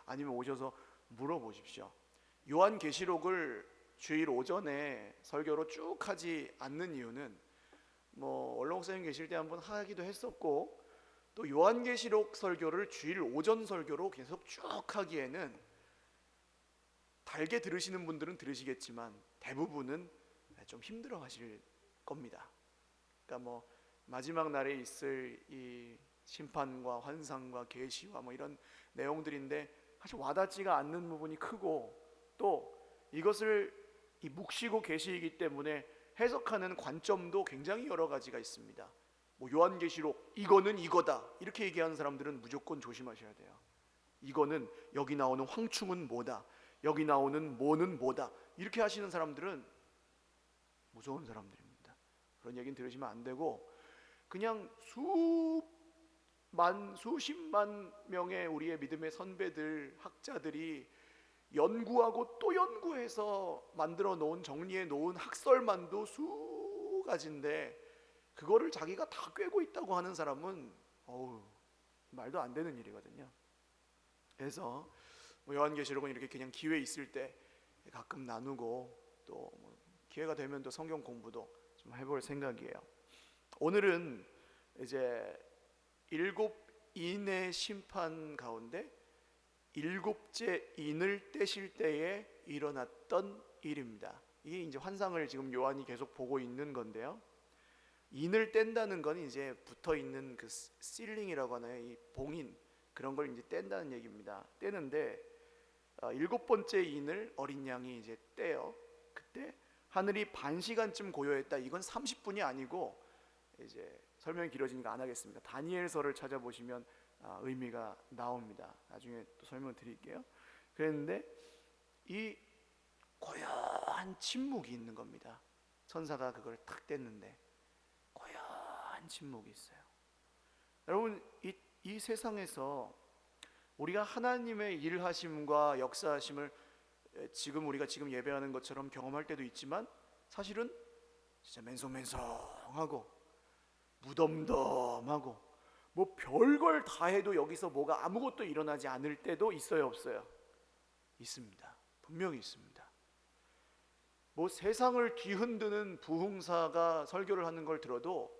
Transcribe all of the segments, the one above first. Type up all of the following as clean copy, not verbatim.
아니면 오셔서 물어보십시오. 요한계시록을 주일 오전에 설교로 쭉 하지 않는 이유는 원로 목사님 계실 때 한번 하기도 했었고, 또 요한계시록 설교를 주일 오전 설교로 계속 쭉 하기에는 달게 들으시는 분들은 들으시겠지만 대부분은 좀 힘들어 하실 겁니다. 그러니까 마지막 날에 있을 이 심판과 환상과 계시와 이런 내용들인데 사실 와닿지가 않는 부분이 크고, 또 이것을 이 묵시고 계시이기 때문에 해석하는 관점도 굉장히 여러 가지가 있습니다. 요한계시록 이거는 이거다 이렇게 얘기하는 사람들은 무조건 조심하셔야 돼요. 이거는 여기 나오는 황충은 뭐다, 여기 나오는 뭐는 뭐다 이렇게 하시는 사람들은 무서운 사람들입니다. 그런 얘기는 들으시면 안 되고, 그냥 수십만 명의 우리의 믿음의 선배들, 학자들이 연구하고 또 연구해서 만들어 놓은, 정리해 놓은 학설만도 수 가지인데 그거를 자기가 다 꿰고 있다고 하는 사람은 말도 안 되는 일이거든요. 그래서 요한계시록은 이렇게 그냥 기회 있을 때 가끔 나누고, 또 기회가 되면 또 성경 공부도 좀 해볼 생각이에요. 오늘은 이제 7인의 심판 가운데 7째 인을 떼실 때에 일어났던 일입니다. 이게 이제 환상을 지금 요한이 계속 보고 있는 건데요. 인을 뗀다는 건 이제 붙어 있는 그 실링이라고 하나요? 이 봉인, 그런 걸 이제 뗀다는 얘기입니다. 떼는데 7번째 인을 어린 양이 이제 떼요. 그때 하늘이 반 시간쯤 고요했다. 이건 30분이 아니고, 이제 설명이 길어지니까 안 하겠습니다. 다니엘서를 찾아보시면 의미가 나옵니다. 나중에 또 설명을 드릴게요. 그랬는데 이 고요한 침묵이 있는 겁니다. 천사가 그걸 탁 뗐는데 고요한 침묵이 있어요. 여러분, 이 세상에서 우리가 하나님의 일하심과 역사하심을 우리가 지금 예배하는 것처럼 경험할 때도 있지만, 사실은 진짜 맨송맨송하고 무덤덤하고 별걸 다 해도 여기서 뭐가 아무것도 일어나지 않을 때도 있어요, 없어요? 있습니다. 분명히 있습니다. 세상을 뒤흔드는 부흥사가 설교를 하는 걸 들어도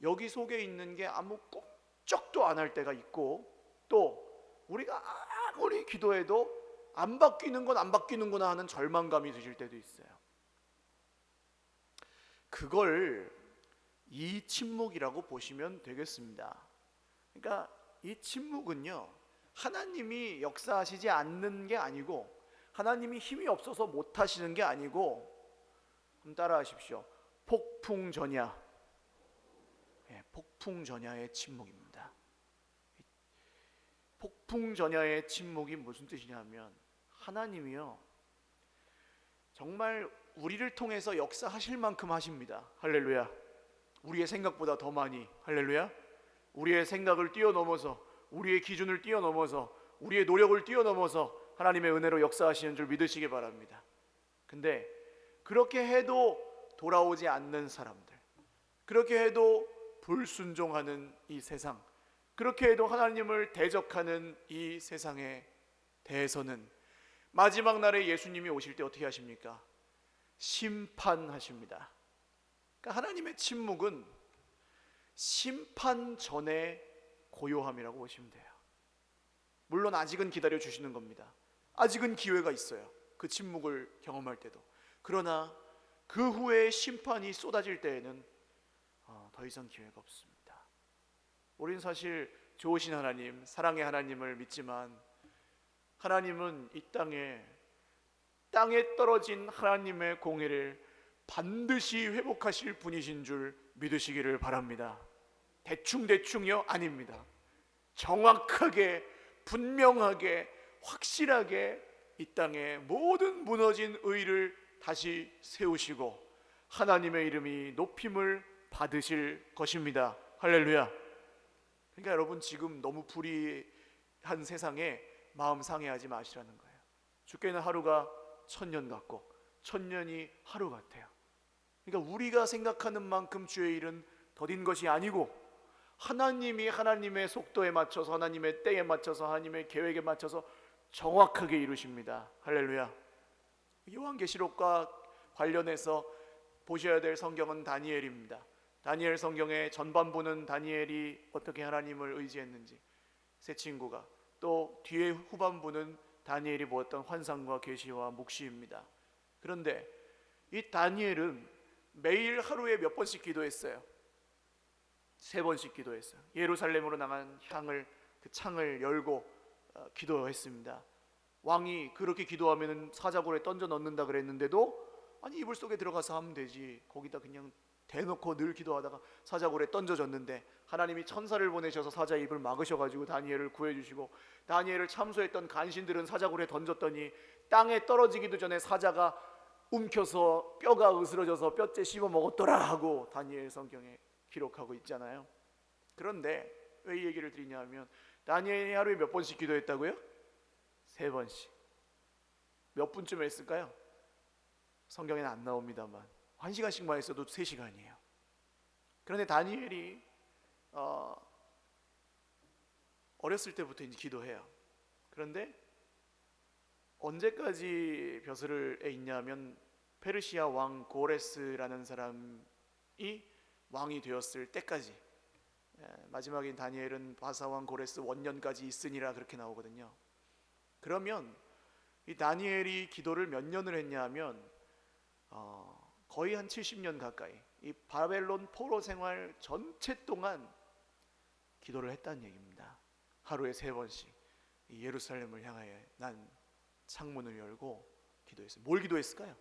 여기 속에 있는 게 아무 꿈쩍도 안 할 때가 있고, 또 우리가 아무리 기도해도 안 바뀌는 건 안 바뀌는구나 하는 절망감이 드실 때도 있어요. 그걸 이 침묵이라고 보시면 되겠습니다. 그러니까 이 침묵은요, 하나님이 역사하시지 않는 게 아니고, 하나님이 힘이 없어서 못 하시는 게 아니고, 한번 따라 하십시오. 폭풍전야, 폭풍전야의 침묵입니다. 폭풍전야의 침묵이 무슨 뜻이냐면, 하나님이요 정말 우리를 통해서 역사하실 만큼 하십니다. 할렐루야. 우리의 생각보다 더 많이. 할렐루야. 우리의 생각을 뛰어넘어서, 우리의 기준을 뛰어넘어서, 우리의 노력을 뛰어넘어서 하나님의 은혜로 역사하시는 줄 믿으시기 바랍니다. 근데 그렇게 해도 돌아오지 않는 사람들, 그렇게 해도 불순종하는 이 세상, 그렇게 해도 하나님을 대적하는 이 세상에 대해서는 마지막 날에 예수님이 오실 때 어떻게 하십니까? 심판하십니다. 그러니까 하나님의 침묵은 심판 전의 고요함이라고 보시면 돼요. 물론 아직은 기다려 주시는 겁니다. 아직은 기회가 있어요, 그 침묵을 경험할 때도. 그러나 그 후에 심판이 쏟아질 때에는 더 이상 기회가 없습니다. 우리는 사실 좋으신 하나님, 사랑의 하나님을 믿지만, 하나님은 이 땅에 떨어진 하나님의 공의를 반드시 회복하실 분이신 줄 믿으시기를 바랍니다. 대충대충이요? 아닙니다. 정확하게, 분명하게, 확실하게 이 땅에 모든 무너진 의를 다시 세우시고 하나님의 이름이 높임을 받으실 것입니다. 할렐루야. 그러니까 여러분, 지금 너무 불의한 세상에 마음 상해하지 마시라는 거예요. 주께는 하루가 1000년 같고 1000년이 하루 같아요. 그러니까 우리가 생각하는 만큼 주의 일은 더딘 것이 아니고, 하나님이 하나님의 속도에 맞춰서, 하나님의 때에 맞춰서, 하나님의 계획에 맞춰서 정확하게 이루십니다. 할렐루야. 요한계시록과 관련해서 보셔야 될 성경은 다니엘입니다. 다니엘 성경의 전반부는 다니엘이 어떻게 하나님을 의지했는지, 세 친구가, 또 뒤에 후반부는 다니엘이 보았던 환상과 계시와 묵시입니다. 그런데 이 다니엘은 매일 하루에 몇 번씩 기도했어요? 3번씩 기도했어요. 예루살렘으로 나간 그 창을 열고 기도했습니다. 왕이 그렇게 기도하면 사자굴에 던져 넣는다 그랬는데도 아니 이불 속에 들어가서 하면 되지, 거기다 그냥 대놓고 늘 기도하다가 사자굴에 던져졌는데 하나님이 천사를 보내셔서 사자의 입을 막으셔가지고 다니엘을 구해주시고, 다니엘을 참소했던 간신들은 사자굴에 던졌더니 땅에 떨어지기도 전에 사자가 움켜서 뼈가 으스러져서 뼈째 씹어 먹었더라 하고 다니엘 성경에 기록하고 있잖아요. 그런데 왜 이 얘기를 드리냐 하면, 다니엘이 하루에 몇 번씩 기도했다고요? 3번씩. 몇 분쯤 했을까요? 성경에는 안 나옵니다만 1시간씩만 했어도 3시간이에요. 그런데 다니엘이 어렸을 때부터 이제 기도해요. 그런데 언제까지 벼슬에 있냐면 페르시아 왕 고레스라는 사람이 왕이 되었을 때까지. 마지막인 다니엘은 바사왕 고레스 원년까지 있으니라 그렇게 나오거든요. 그러면 이 다니엘이 기도를 몇 년을 했냐 하면 거의 한 70년 가까이 이 바벨론 포로 생활 전체 동안 기도를 했다는 얘기입니다. 하루에 3번씩 이 예루살렘을 향하여 난 창문을 열고 기도했어요. 뭘 기도했을까요?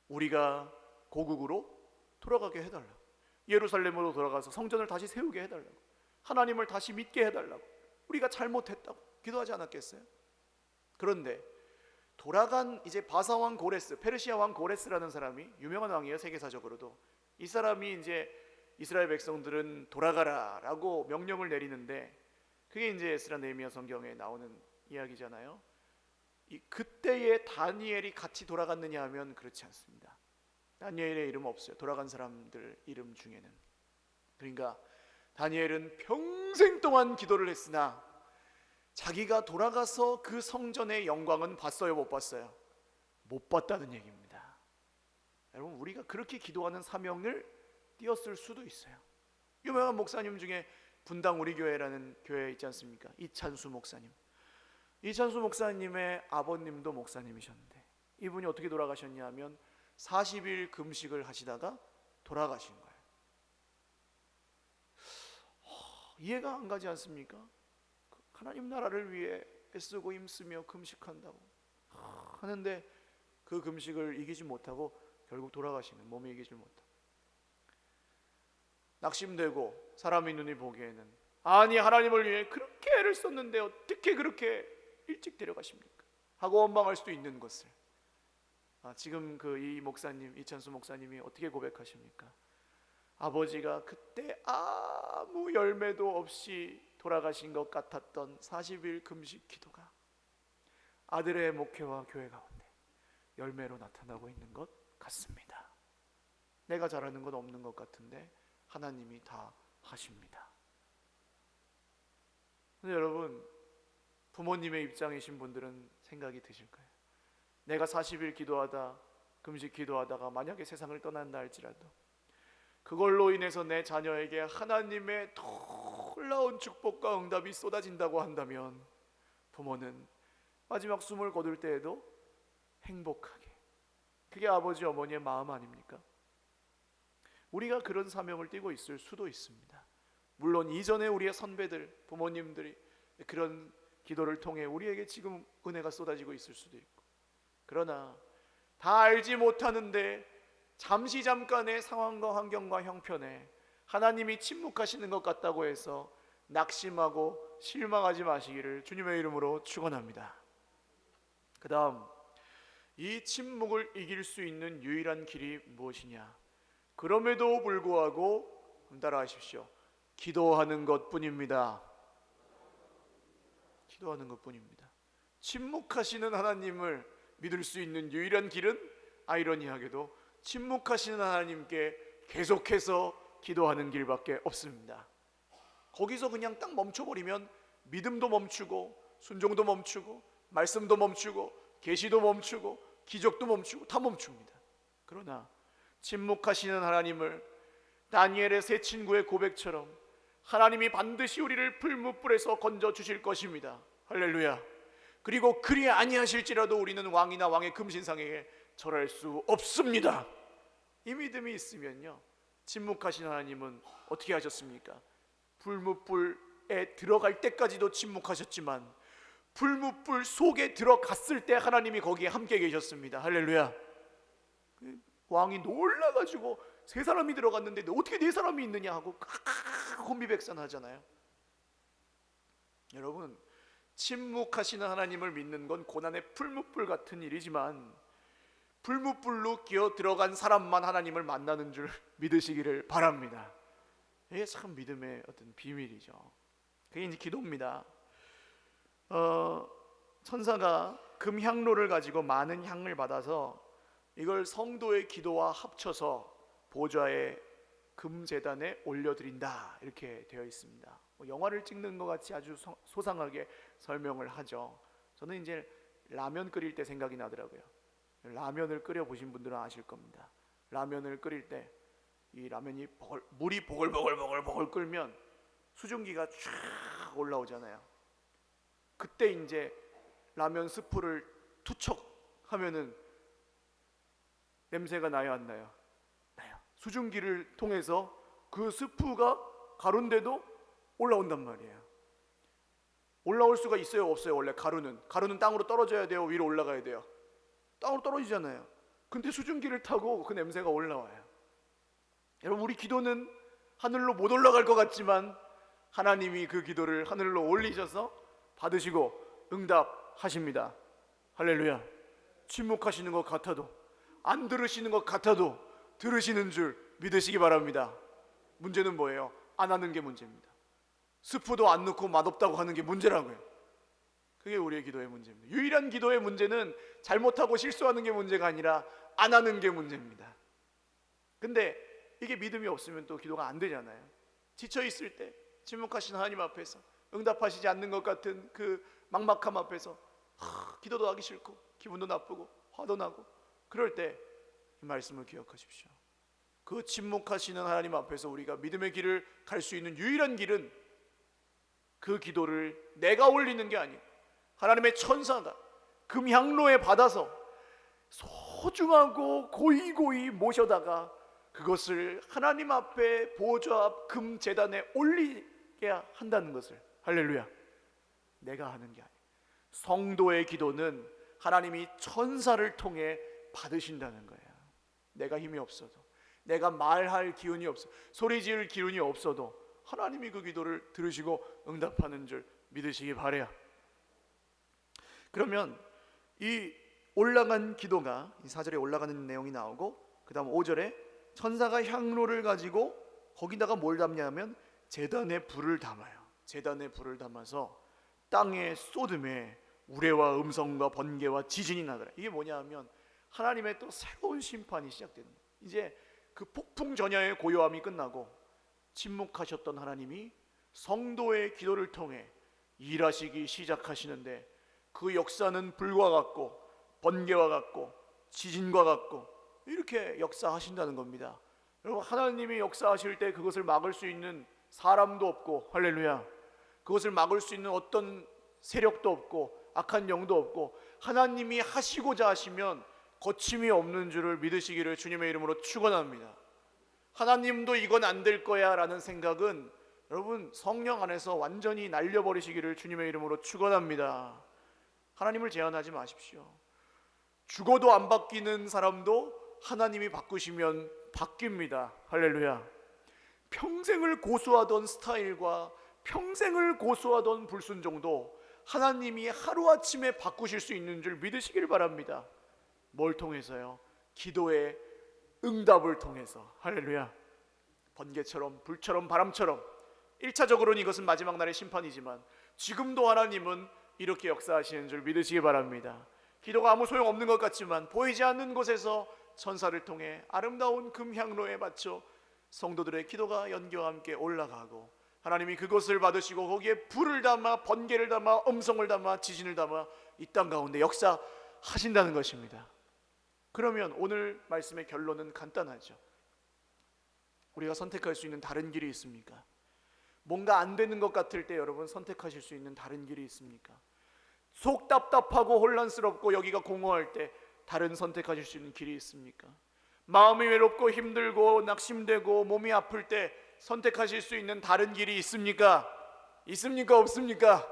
우리가 고국으로 돌아가게 해달라고, 예루살렘으로 돌아가서 성전을 다시 세우게 해달라고, 하나님을 다시 믿게 해달라고, 우리가 잘못했다고 기도하지 않았겠어요? 그런데 돌아간 이제 바사왕 고레스, 페르시아 왕 고레스라는 사람이 유명한 왕이에요. 세계사적으로도. 이 사람이 이제 이스라엘 백성들은 돌아가라라고 명령을 내리는데, 그게 이제 에스라 느헤미야 성경에 나오는 이야기잖아요. 그때에 다니엘이 같이 돌아갔느냐 하면 그렇지 않습니다. 다니엘의 이름 없어요. 돌아간 사람들 이름 중에는. 그러니까 다니엘은 평생 동안 기도를 했으나 자기가 돌아가서 그 성전의 영광은 봤어요, 못 봤어요? 못 봤다는 얘기입니다. 여러분, 우리가 그렇게 기도하는 사명을 띄었을 수도 있어요. 유명한 목사님 중에 분당 우리 교회라는 교회 있지 않습니까? 이찬수 목사님. 이찬수 목사님의 아버님도 목사님이셨는데 이분이 어떻게 돌아가셨냐 하면 40일 금식을 하시다가 돌아가신 거예요. 이해가 안 가지 않습니까? 하나님 나라를 위해 애쓰고 힘쓰며 금식한다고 하는데 그 금식을 이기지 못하고 결국 돌아가시는, 몸이 이기지 못하고 낙심되고 사람의 눈이 보기에는 아니 하나님을 위해 그렇게 애를 썼는데 어떻게 그렇게 일찍 데려가십니까? 하고 원망할 수도 있는 것을 지금 이 목사님, 이찬수 목사님이 어떻게 고백하십니까? 아버지가 그때 아무 열매도 없이 돌아가신 것 같았던 40일 금식 기도가 아들의 목회와 교회 가운데 열매로 나타나고 있는 것 같습니다. 내가 잘하는 건 없는 것 같은데 하나님이 다 하십니다. 근데 여러분, 부모님의 입장이신 분들은 생각이 드실 거예요. 내가 40일 기도하다 금식 기도하다가 만약에 세상을 떠난다 할지라도 그걸로 인해서 내 자녀에게 하나님의 놀라운 축복과 응답이 쏟아진다고 한다면 부모는 마지막 숨을 거둘 때에도 행복하게, 그게 아버지 어머니의 마음 아닙니까? 우리가 그런 사명을 띠고 있을 수도 있습니다. 물론 이전에 우리의 선배들, 부모님들이 그런 기도를 통해 우리에게 지금 은혜가 쏟아지고 있을 수도 있고, 그러나 다 알지 못하는데 잠시 잠깐의 상황과 환경과 형편에 하나님이 침묵하시는 것 같다고 해서 낙심하고 실망하지 마시기를 주님의 이름으로 축원합니다. 그 다음, 이 침묵을 이길 수 있는 유일한 길이 무엇이냐? 그럼에도 불구하고 따라하십시오. 기도하는 것뿐입니다. 기도하는 것뿐입니다. 침묵하시는 하나님을 믿을 수 있는 유일한 길은 아이러니하게도 침묵하시는 하나님께 계속해서 기도하는 길밖에 없습니다. 거기서 그냥 딱 멈춰버리면 믿음도 멈추고 순종도 멈추고 말씀도 멈추고 계시도 멈추고 기적도 멈추고 다 멈춥니다. 그러나 침묵하시는 하나님을 다니엘의 세 친구의 고백처럼 하나님이 반드시 우리를 풀무불에서 건져 주실 것입니다. 할렐루야. 그리고 그리 아니하실지라도 우리는 왕이나 왕의 금신상에게 절할 수 없습니다. 이 믿음이 있으면요, 침묵하신 하나님은 어떻게 하셨습니까? 풀무불에 들어갈 때까지도 침묵하셨지만 풀무불 속에 들어갔을 때 하나님이 거기에 함께 계셨습니다. 할렐루야. 왕이 놀라가지고 세 사람이 들어갔는데 어떻게 네 사람이 있느냐 하고 혼비백산하잖아요. 여러분, 침묵하시는 하나님을 믿는 건 고난의 풀무불 같은 일이지만 풀무불로 기어 들어간 사람만 하나님을 만나는 줄 믿으시기를 바랍니다. 이게 참 믿음의 어떤 비밀이죠. 그게 이제 기도입니다. 천사가 금향로를 가지고 많은 향을 받아서 이걸 성도의 기도와 합쳐서 보좌의 금제단에 올려드린다, 이렇게 되어 있습니다. 영화를 찍는 것 같이 아주 소상하게 설명을 하죠. 저는 이제 라면 끓일 때 생각이 나더라고요. 라면을 끓여 보신 분들은 아실 겁니다. 라면을 끓일 때 이 라면이 물이 보글보글 끓면 수증기가 쫙 올라오잖아요. 그때 이제 라면 스프를 투척하면은 냄새가 나요, 안 나요? 나요. 수증기를 통해서 그 스프가 가루인데도 올라온단 말이에요. 올라올 수가 있어요, 없어요? 원래 가루는 땅으로 떨어져야 돼요, 위로 올라가야 돼요? 땅으로 떨어지잖아요. 근데 수증기를 타고 그 냄새가 올라와요. 여러분, 우리 기도는 하늘로 못 올라갈 것 같지만 하나님이 그 기도를 하늘로 올리셔서 받으시고 응답하십니다. 할렐루야. 침묵하시는 것 같아도, 안 들으시는 것 같아도 들으시는 줄 믿으시기 바랍니다. 문제는 뭐예요? 안 하는 게 문제입니다. 스프도 안 넣고 맛없다고 하는 게 문제라고요. 그게 우리의 기도의 문제입니다. 유일한 기도의 문제는 잘못하고 실수하는 게 문제가 아니라 안 하는 게 문제입니다. 근데 이게 믿음이 없으면 또 기도가 안 되잖아요. 지쳐있을 때 침묵하신 하나님 앞에서, 응답하시지 않는 것 같은 그 막막함 앞에서 기도도 하기 싫고 기분도 나쁘고 화도 나고, 그럴 때 이 말씀을 기억하십시오. 그 침묵하시는 하나님 앞에서 우리가 믿음의 길을 갈 수 있는 유일한 길은 그 기도를 내가 올리는 게 아니고 하나님의 천사가 금향로에 받아서 소중하고 고이고이 모셔다가 그것을 하나님 앞에 보좌 앞 금제단에 올리게 한다는 것을, 할렐루야, 내가 하는 게 아니에요. 성도의 기도는 하나님이 천사를 통해 받으신다는 거예요. 내가 힘이 없어도, 내가 말할 기운이 없어, 소리 지을 기운이 없어도 하나님이 그 기도를 들으시고 응답하는 줄 믿으시기 바라요. 그러면 이 올라간 기도가, 이 4절에 올라가는 내용이 나오고, 그 다음 5절에 천사가 향로를 가지고 거기다가 뭘 담냐면 제단에 불을 담아요. 제단에 불을 담아서 땅에 쏟음에 우레와 음성과 번개와 지진이 나더라. 이게 뭐냐 하면 하나님의 또 새로운 심판이 시작되는 거예요. 이제 그 폭풍 전야의 고요함이 끝나고 침묵하셨던 하나님이 성도의 기도를 통해 일하시기 시작하시는데, 그 역사는 불과 같고 번개와 같고 지진과 같고 이렇게 역사하신다는 겁니다. 여러분, 하나님이 역사하실 때 그것을 막을 수 있는 사람도 없고, 할렐루야, 그것을 막을 수 있는 어떤 세력도 없고 악한 영도 없고, 하나님이 하시고자 하시면 거침이 없는 줄을 믿으시기를 주님의 이름으로 축원합니다. 하나님도 이건 안 될 거야 라는 생각은 여러분 성령 안에서 완전히 날려버리시기를 주님의 이름으로 축원합니다. 하나님을 제한하지 마십시오. 죽어도 안 바뀌는 사람도 하나님이 바꾸시면 바뀝니다. 할렐루야. 평생을 고수하던 스타일과 평생을 고수하던 불순종도 하나님이 하루아침에 바꾸실 수 있는 줄 믿으시길 바랍니다. 뭘 통해서요? 기도의 응답을 통해서. 할렐루야. 번개처럼 불처럼 바람처럼 1차적으로는 이것은 마지막 날의 심판이지만 지금도 하나님은 이렇게 역사하시는 줄 믿으시기 바랍니다. 기도가 아무 소용없는 것 같지만 보이지 않는 곳에서 천사를 통해 아름다운 금향로에 바쳐 성도들의 기도가 연기와 함께 올라가고 하나님이 그것을 받으시고 거기에 불을 담아, 번개를 담아, 음성을 담아, 지진을 담아 이 땅 가운데 역사하신다는 것입니다. 그러면 오늘 말씀의 결론은 간단하죠. 우리가 선택할 수 있는 다른 길이 있습니까? 뭔가 안 되는 것 같을 때 여러분 선택하실 수 있는 다른 길이 있습니까? 속 답답하고 혼란스럽고 여기가 공허할 때 다른 선택하실 수 있는 길이 있습니까? 마음이 외롭고 힘들고 낙심되고 몸이 아플 때 선택하실 수 있는 다른 길이 있습니까? 있습니까? 없습니까?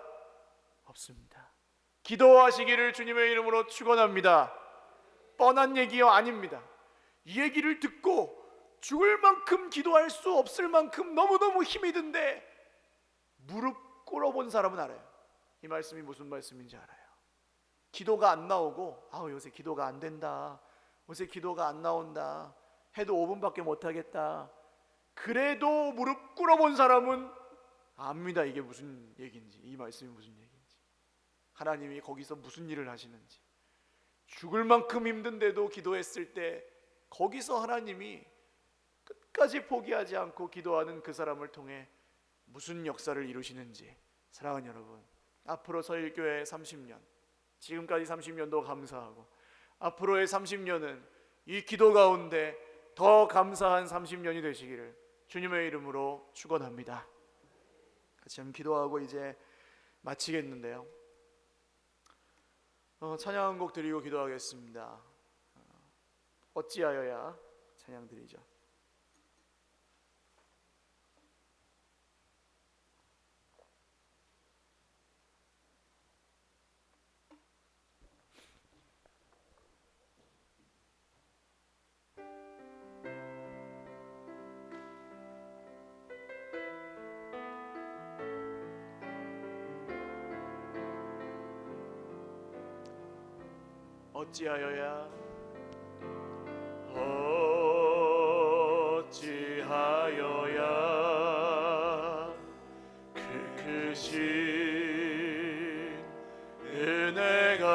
없습니다. 기도하시기를 주님의 이름으로 축원합니다. 뻔한 얘기요 아닙니다. 이 얘기를 듣고 죽을 만큼 기도할 수 없을 만큼 너무너무 힘이 든데 무릎 꿇어본 사람은 알아요. 이 말씀이 무슨 말씀인지 알아요. 기도가 안 나오고 요새 기도가 안 된다, 요새 기도가 안 나온다, 해도 5분밖에 못하겠다, 그래도 무릎 꿇어본 사람은 압니다. 이게 무슨 얘기인지, 이 말씀이 무슨 얘기인지, 하나님이 거기서 무슨 일을 하시는지. 죽을 만큼 힘든데도 기도했을 때 거기서 하나님이 끝까지 포기하지 않고 기도하는 그 사람을 통해 무슨 역사를 이루시는지. 사랑하는 여러분, 앞으로 서일교회 30년, 지금까지 30년도 감사하고 앞으로의 30년은 이 기도 가운데 더 감사한 30년이 되시기를 주님의 이름으로 축원합니다. 같이 한번 기도하고 이제 마치겠는데요, 찬양 한 곡 드리고 기도하겠습니다. 어찌하여야 찬양 드리죠. 어찌하여야 그 크신 은혜가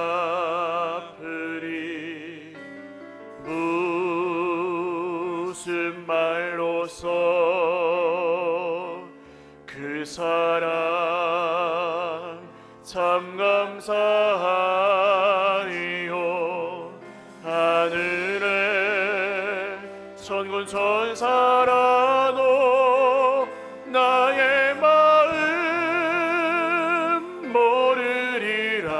갚으리. 무슨 말로써 그 사랑 참 감사하리요. 하늘에 천군 천사라도 나의 마음 모르리라.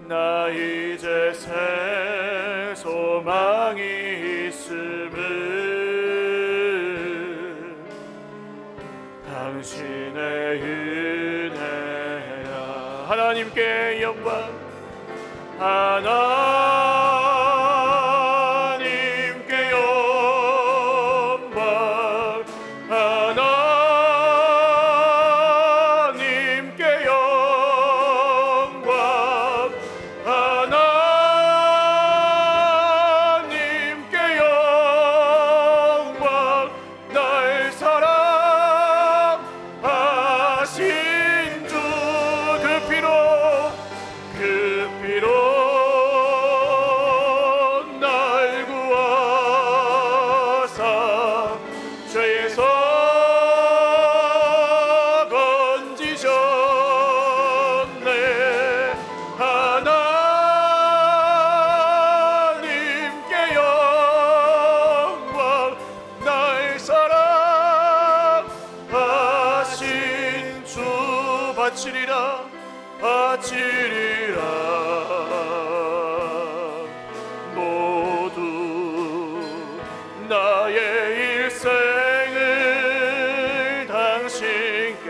나 이제 새 소망이 있음을 당신의 은혜야. 하나님께 영광, 하나님께 영광, 하나님께 영광, 하나님께 영광. 날 사랑하신 주 그 피로 날 구하사 죄에서 건지셨네. 하나님께 영광. 날 사랑하신 주 바치리라, 바치리라. 모두 나의 일생을 당신께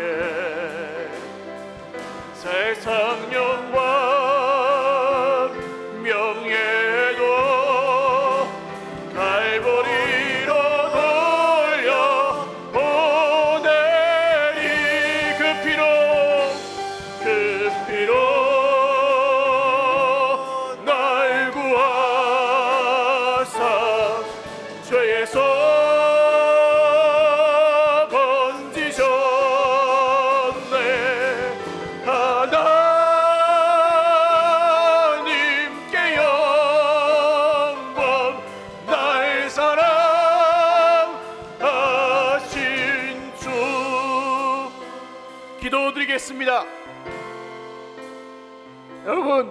세상 영광 명예도 갈보리로 돌려보내리. 그 피로 날 구하사 죄에서 건지셨네. 하나님께 여러분,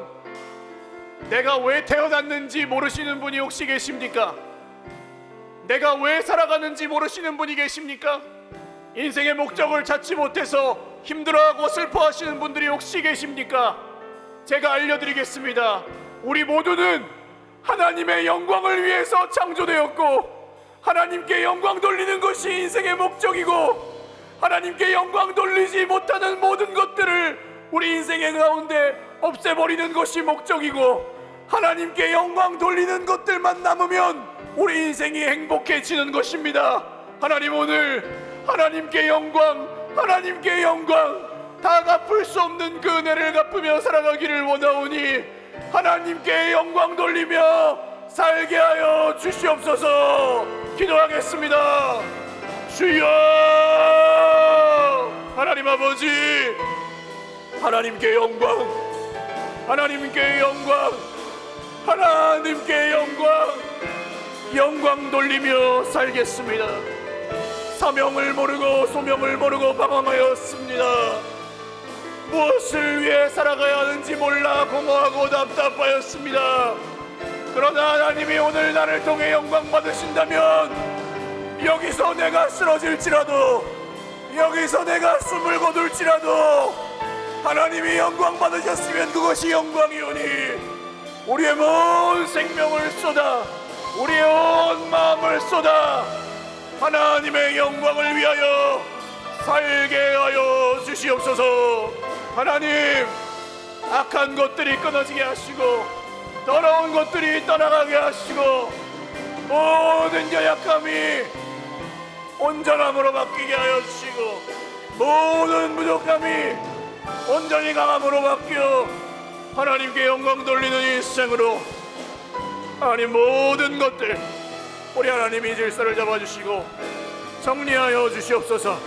내가 왜 태어났는지 모르시는 분이 혹시 계십니까? 내가 왜 살아가는지 모르시는 분이 계십니까? 인생의 목적을 찾지 못해서 힘들어하고 슬퍼하시는 분들이 혹시 계십니까? 제가 알려드리겠습니다. 우리 모두는 하나님의 영광을 위해서 창조되었고, 하나님께 영광 돌리는 것이 인생의 목적이고, 하나님께 영광 돌리지 못하는 모든 것들을 우리 인생의 가운데 없애버리는 것이 목적이고, 하나님께 영광 돌리는 것들만 남으면 우리 인생이 행복해지는 것입니다. 하나님, 오늘 하나님께 영광, 하나님께 영광, 다 갚을 수 없는 그 은혜를 갚으며 살아가기를 원하오니 하나님께 영광 돌리며 살게 하여 주시옵소서. 기도하겠습니다. 주여, 하나님 아버지, 하나님께 영광, 하나님께 영광, 하나님께 영광, 영광 돌리며 살겠습니다. 사명을 모르고 소명을 모르고 방황하였습니다. 무엇을 위해 살아가야 하는지 몰라 공허하고 답답하였습니다. 그러나 하나님이 오늘 나를 통해 영광 받으신다면, 여기서 내가 쓰러질지라도, 여기서 내가 숨을 거둘지라도 하나님이 영광 받으셨으면 그것이 영광이오니 우리의 온 생명을 쏟아, 우리의 온 마음을 쏟아 하나님의 영광을 위하여 살게 하여 주시옵소서. 하나님, 악한 것들이 끊어지게 하시고 더러운 것들이 떠나가게 하시고 모든 연약함이 온전함으로 바뀌게 하여 주시고 모든 부족함이 온전히 강함으로 바뀌어 하나님께 영광 돌리는 일생으로, 하나님, 모든 것들 우리 하나님이 질서를 잡아주시고 정리하여 주시옵소서.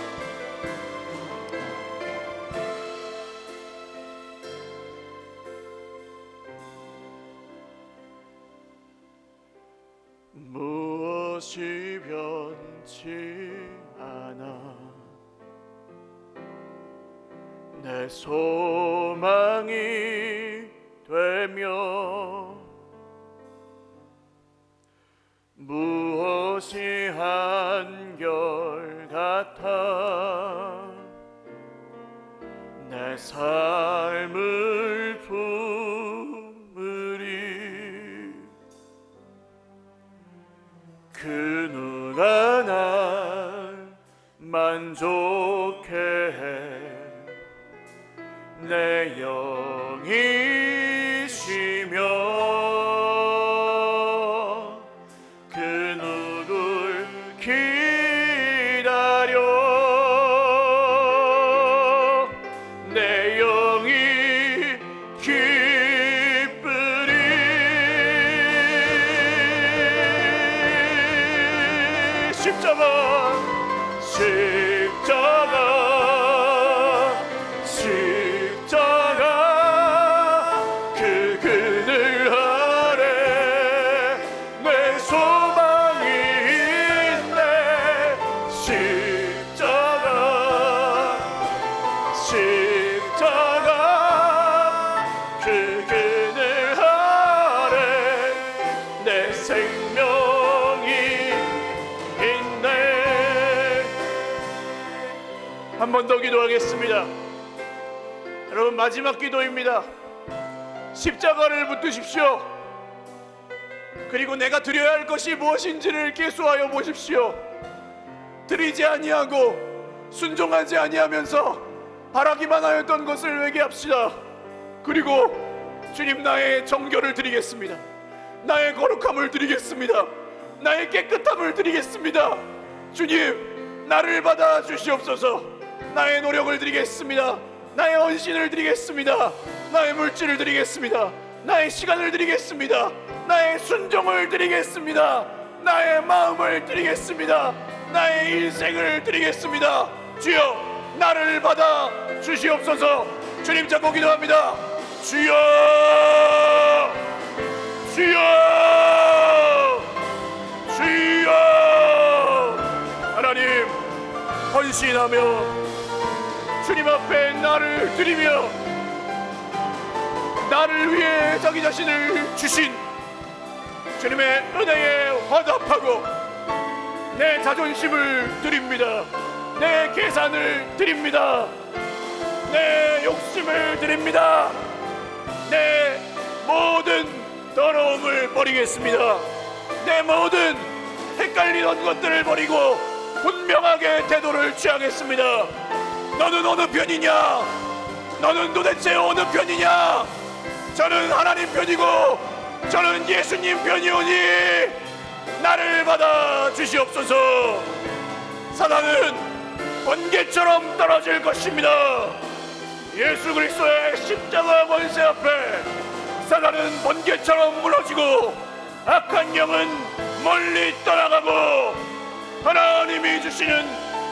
무엇이 변치 않아 내 소망이 되며, 무엇이 한결같아 내 삶을 품으리. 그 누가 날 만족해 해 내 영이시며 그 누굴 기다려 내 영이 기쁘리. 십자가, 십자가, 그 그늘 아래 내 소망이 있네. 십자가, 십자가, 그 그늘 아래 내 생명이 있네. 한 번 더 기도하겠습니다. 여러분, 마지막 기도입니다. 십자가를 붙드십시오. 그리고 내가 드려야 할 것이 무엇인지를 계수하여 보십시오. 드리지 아니하고 순종하지 아니하면서 바라기만 하였던 것을 회개합시다. 그리고 주님, 나의 정결을 드리겠습니다. 나의 거룩함을 드리겠습니다. 나의 깨끗함을 드리겠습니다. 주님, 나를 받아 주시옵소서. 나의 노력을 드리겠습니다. 나의 헌신을 드리겠습니다. 나의 물질을 드리겠습니다. 나의 시간을 드리겠습니다. 나의 순종을 드리겠습니다. 나의 마음을 드리겠습니다. 나의 인생을 드리겠습니다. 주여, 나를 받아 주시옵소서. 주님 잡고 기도합니다. 주여, 주여, 주여. 하나님, 헌신하며 주님 앞에 나를 드리며 나를 위해 자기 자신을 주신 주님의 은혜에 화답하고 내 자존심을 드립니다. 내 계산을 드립니다. 내 욕심을 드립니다. 내 모든 더러움을 버리겠습니다. 내 모든 헷갈리던 것들을 버리고 분명하게 태도를 취하겠습니다. 너는 어느 편이냐? 너는 도대체 어느 편이냐? 저는 하나님 편이고 저는 예수님 편이오니 나를 받아 주시옵소서. 사단은 번개처럼 떨어질 것입니다. 예수 그리스도의 십자가 권세 앞에 사단은 번개처럼 무너지고 악한 영은 멀리 떠나가고 하나님이 주시는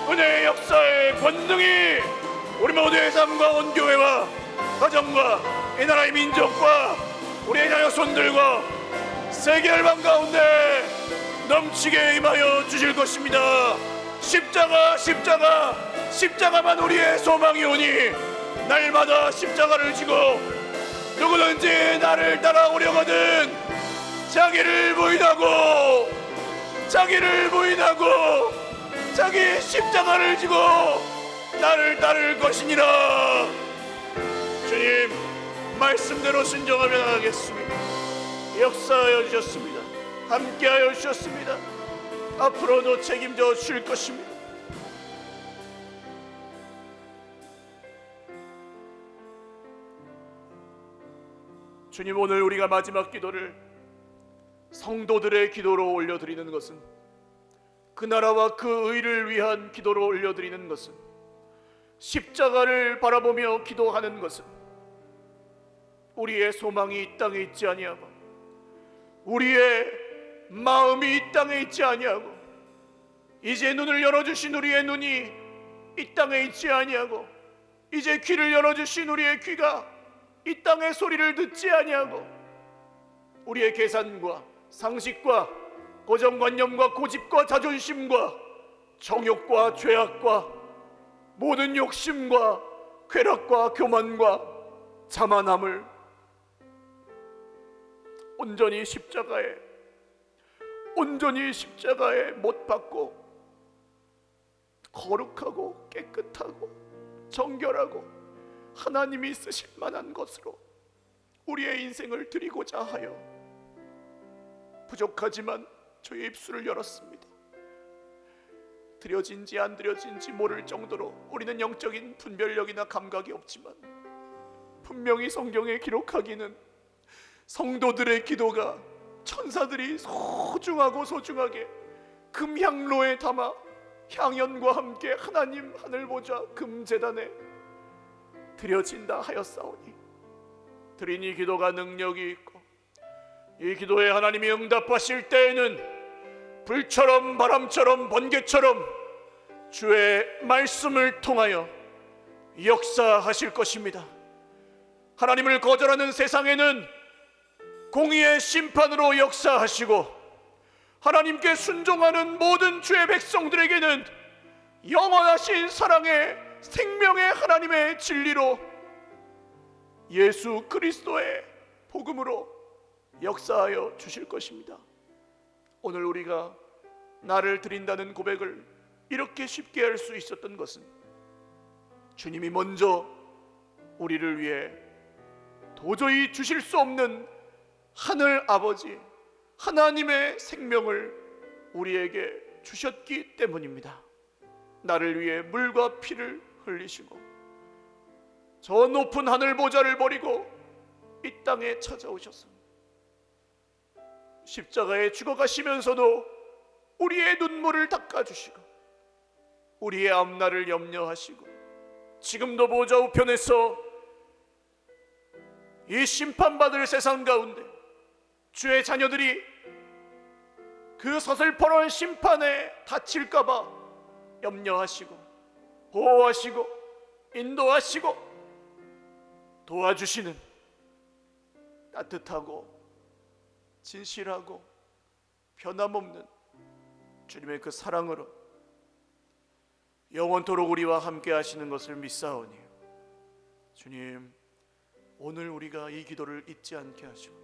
은혜의 역사의 권능이 우리 모두의 삶과 온 교회와 가정과 이 나라의 민족과 우리의 자녀손들과 세계 열방 가운데 넘치게 임하여 주실 것입니다. 십자가만 우리의 소망이 오니 날마다 십자가를 지고 누구든지 나를 따라오려거든 자기를 부인하고 자기 십자가를 지고 나를 따를 것이니라. 주님 말씀대로 순종하며 나가겠습니다. 역사하여 주셨습니다. 함께하여 주셨습니다. 앞으로도 책임져 주실 것입니다. 주님, 오늘 우리가 마지막 기도를 성도들의 기도로 올려드리는 것은, 그 나라와 그 의를 위한 기도로 올려드리는 것은, 십자가를 바라보며 기도하는 것은 우리의 소망이 이 땅에 있지 아니하고 우리의 마음이 이 땅에 있지 아니하고 이제 눈을 열어주신 우리의 눈이 이 땅에 있지 아니하고 이제 귀를 열어주신 우리의 귀가 이 땅의 소리를 듣지 아니하고 우리의 계산과 상식과 고정관념과 고집과 자존심과 정욕과 죄악과 모든 욕심과 쾌락과 교만과 자만함을 온전히 십자가에 못 박고 거룩하고 깨끗하고 정결하고 하나님이 쓰실 만한 것으로 우리의 인생을 드리고자 하여 부족하지만 저의 입술을 열었습니다. 드려진지 안 드려진지 모를 정도로 우리는 영적인 분별력이나 감각이 없지만 분명히 성경에 기록하기는 성도들의 기도가 천사들이 소중하게 금향로에 담아 향연과 함께 하나님 하늘보좌 금제단에 드려진다 하였사오니, 드린 이 기도가 능력이 있고 이 기도에 하나님이 응답하실 때에는 불처럼 바람처럼 번개처럼 주의 말씀을 통하여 역사하실 것입니다. 하나님을 거절하는 세상에는 공의의 심판으로 역사하시고, 하나님께 순종하는 모든 주의 백성들에게는 영원하신 사랑의 생명의 하나님의 진리로 예수 그리스도의 복음으로 역사하여 주실 것입니다. 오늘 우리가 나를 드린다는 고백을 이렇게 쉽게 할 수 있었던 것은 주님이 먼저 우리를 위해 도저히 주실 수 없는 하늘 아버지 하나님의 생명을 우리에게 주셨기 때문입니다. 나를 위해 물과 피를 흘리시고 저 높은 하늘 보좌를 버리고 이 땅에 찾아오셔서 십자가에 죽어가시면서도 우리의 눈물을 닦아주시고 우리의 앞날을 염려하시고 지금도 보좌 우편에서 이 심판받을 세상 가운데 주의 자녀들이 그 서슬퍼런 심판에 다칠까봐 염려하시고 보호하시고 인도하시고 도와주시는 따뜻하고 진실하고 변함없는 주님의 그 사랑으로 영원토록 우리와 함께 하시는 것을 믿사오니, 주님, 오늘 우리가 이 기도를 잊지 않게 하시고,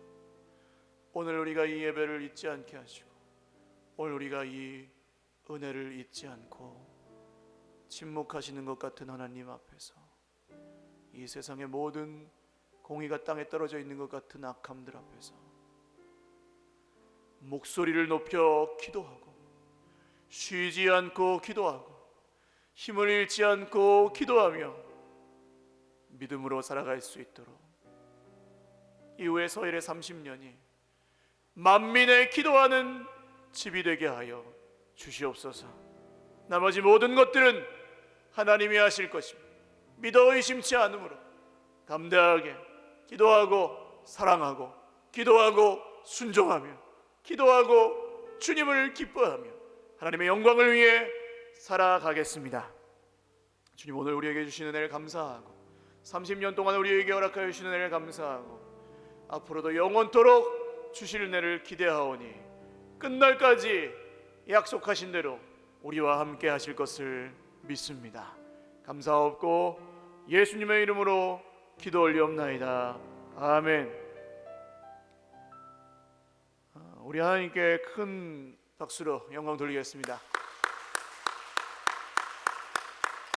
오늘 우리가 이 예배를 잊지 않게 하시고, 오늘 우리가 이 은혜를 잊지 않고 침묵하시는 것 같은 하나님 앞에서, 이 세상의 모든 공의가 땅에 떨어져 있는 것 같은 악함들 앞에서 목소리를 높여 기도하고, 쉬지 않고 기도하고, 힘을 잃지 않고 기도하며 믿음으로 살아갈 수 있도록 이후의 서일의 30년이 만민의 기도하는 집이 되게 하여 주시옵소서. 나머지 모든 것들은 하나님이 하실 것입니다. 믿어 의심치 않으므로 담대하게 기도하고 사랑하고, 기도하고 순종하며, 기도하고 주님을 기뻐하며 하나님의 영광을 위해 살아가겠습니다. 주님, 오늘 우리에게 주신 은혜를 감사하고, 30년 동안 우리에게 허락하여 주신 은혜를 감사하고, 앞으로도 영원토록 주실 은혜를 기대하오니 끝날까지 약속하신 대로 우리와 함께 하실 것을 믿습니다. 감사하옵고 예수님의 이름으로 기도 올리옵나이다. 아멘. 우리 하나님께 큰 박수로 영광 돌리겠습니다.